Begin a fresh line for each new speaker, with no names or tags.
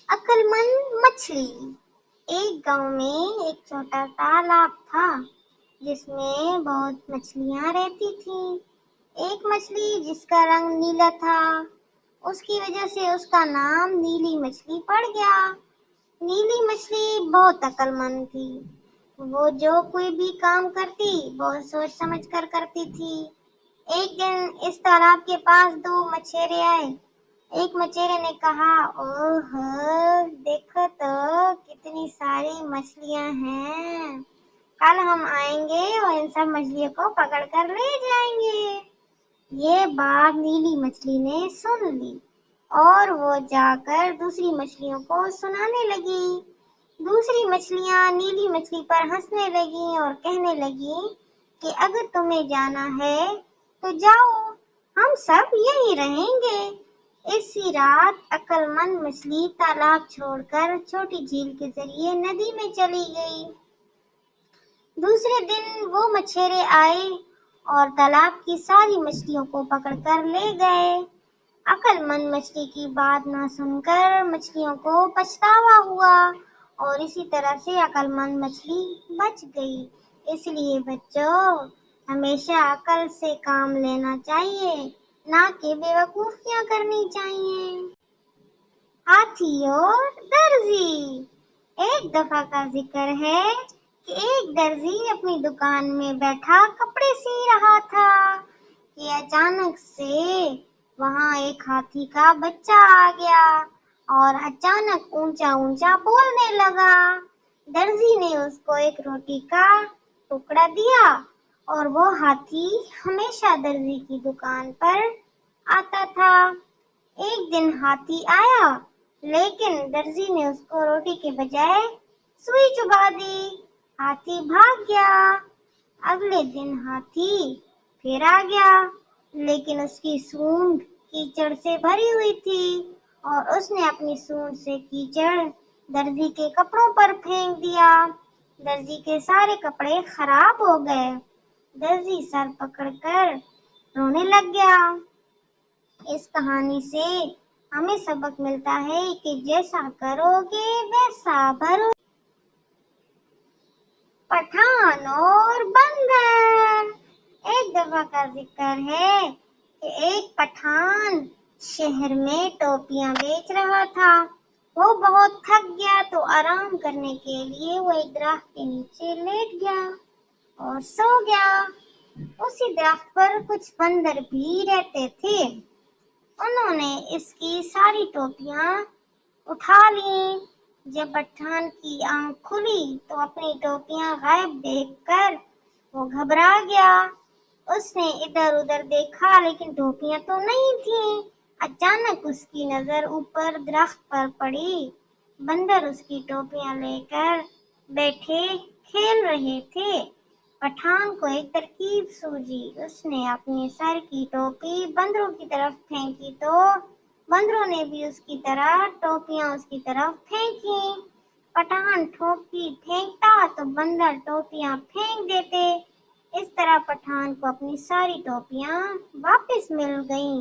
عقل مند مچھلی۔ ایک گاؤں میں ایک چھوٹا تالاب تھا جس میں بہت مچھلیاں رہتی تھیں۔ ایک مچھلی جس کا رنگ نیلا تھا، اس کی وجہ سے اس کا نام نیلی مچھلی پڑ گیا۔ نیلی مچھلی بہت عقل مند تھی۔ وہ جو کوئی بھی کام کرتی بہت سوچ سمجھ کر کرتی تھی۔ ایک دن اس تالاب کے پاس دو مچھیرے آئے۔ ایک مچھیرے نے کہا، اوہ دیکھو تو کتنی ساری مچھلیاں ہیں، کل ہم آئیں گے اور ان سب مچھلیوں کو پکڑ کر لے جائیں گے۔ یہ بات نیلی مچھلی نے سن لی اور وہ جا کر دوسری مچھلیوں کو سنانے لگی۔ دوسری مچھلیاں نیلی مچھلی پر ہنسنے لگیں اور کہنے لگیں کہ اگر تمہیں جانا ہے تو جاؤ، ہم سب یہیں رہیں گے۔ اسی رات عقل مند مچھلی تالاب چھوڑ کر چھوٹی جھیل کے ذریعے ندی میں چلی گئی۔ دوسرے دن وہ مچھیرے آئے اور تالاب کی ساری مچھلیوں کو پکڑ کر لے گئے۔ عقل مند مچھلی کی بات نہ سن کر مچھلیوں کو پچھتاوا ہوا اور اسی طرح سے عقل مند مچھلی بچ گئی۔ اس لیے بچوں، ہمیشہ عقل سے کام لینا چاہیے، نہ کہ بے وقوفیاں کرنی چاہیے۔ ہاتھی اور درزی۔ ایک دفعہ کا ذکر ہے کہ ایک درزی اپنی دکان میں بیٹھا کپڑے سی رہا تھا کہ اچانک سے وہاں ایک ہاتھی کا بچہ آ گیا اور اچانک اونچا اونچا بولنے لگا۔ درزی نے اس کو ایک روٹی کا ٹکڑا دیا اور وہ ہاتھی ہمیشہ درزی کی دکان پر آتا تھا۔ ایک دن ہاتھی آیا لیکن درزی نے اس کو روٹی کے بجائے سوئی چبھا دی۔ ہاتھی بھاگ گیا۔ اگلے دن ہاتھی پھر آ گیا لیکن اس کی سونڈ کیچڑ سے بھری ہوئی تھی اور اس نے اپنی سونڈ سے کیچڑ درزی کے کپڑوں پر پھینک دیا۔ درزی کے سارے کپڑے خراب ہو گئے۔ درزی سر پکڑ کر رونے لگ گیا۔ اس کہانی سے ہمیں سبق ملتا ہے کہ جیسا کرو گے ویسا بھرو۔ پٹھان اور بندر۔ ایک دفعہ کا ذکر ہے کہ ایک پٹھان شہر میں ٹوپیاں بیچ رہا تھا۔ وہ بہت تھک گیا تو آرام کرنے کے لیے وہ ایک درخت کے نیچے لیٹ گیا اور سو گیا۔ اسی درخت پر کچھ بندر بھی رہتے تھے۔ انہوں نے اس کی ساری ٹوپیاں اٹھا لیں۔ جب پٹھان کی آنکھ کھلی تو اپنی ٹوپیاں غائب دیکھ کر وہ گھبرا گیا۔ اس نے ادھر ادھر دیکھا لیکن ٹوپیاں تو نہیں تھیں۔ اچانک اس کی نظر اوپر درخت پر پڑی۔ بندر اس کی ٹوپیاں لے کر بیٹھے کھیل رہے تھے۔ پٹھان کو ایک ترکیب سوجھی۔ اس نے اپنی سر کی ٹوپی بندروں کی طرف پھینکی تو بندروں نے بھی اس کی طرح ٹوپیاں اس کی طرف پھینکیں۔ پٹھان ٹوپی پھینکتا تو بندر ٹوپیاں پھینک دیتے۔ اس طرح پٹھان کو اپنی ساری ٹوپیاں واپس مل گئیں۔